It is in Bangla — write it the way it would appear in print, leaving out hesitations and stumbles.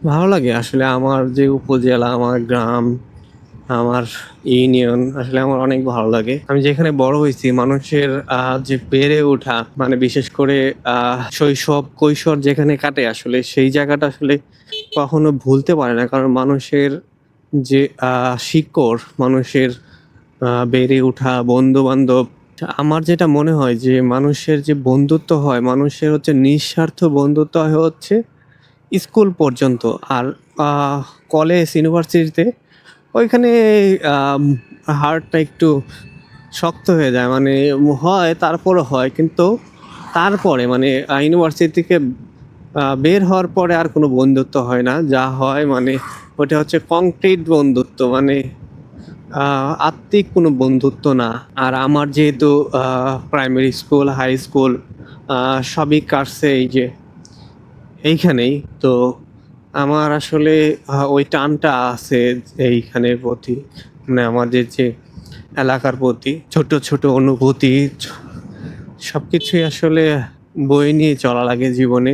ভালো লাগে আসলে আমার যে উপজেলা, আমার গ্রাম, আমার ইউনিয়ন আসলে আমার অনেক ভালো লাগে। আমি যেখানে বড় হইছি মানুষের যে বেড়ে ওঠা মানে বিশেষ করে শৈশব, কৈশোর যেখানে কাটে আসলে সেই জায়গাটা আসলে কখনো ভুলতে পারে না। কারণ মানুষের যে শিকড়, মানুষের বেড়ে ওঠা, বন্ধু-বান্ধব আমার যেটা মনে হয় যে মানুষের যে বন্ধুত্ব হয়, মানুষের হচ্ছে নিঃস্বার্থ বন্ধুত্ব হয় হচ্ছে স্কুল পর্যন্ত। আর আ কলেজ, ইউনিভার্সিটিতে ওইখানে আম হার্টটা একটু শক্ত হয়ে যায়। মানে হয় তারপরও হয়। কিন্তু তারপরে মানে ইউনিভার্সিটি থেকে বের হওয়ার পরে আর কোনো বন্ধুত্ব হয় না। যা হয় মানে ওটা হচ্ছে কংক্রিট বন্ধুত্ব। মানে আ আত্মিক কোনো বন্ধুত্ব না। আর আমার যেহেতু আ প্রাইমারি স্কুল, হাই স্কুল আ সবই কাটছে এই যে এইখানেই। তো আমার আসলে ওই টানটা আছে এইখানের প্রতি। মানে আমাদের যে এলাকার প্রতি ছোট, ছোট অনুভূতি সবকিছুই আসলে বয়ে নিয়ে চলা লাগে জীবনে।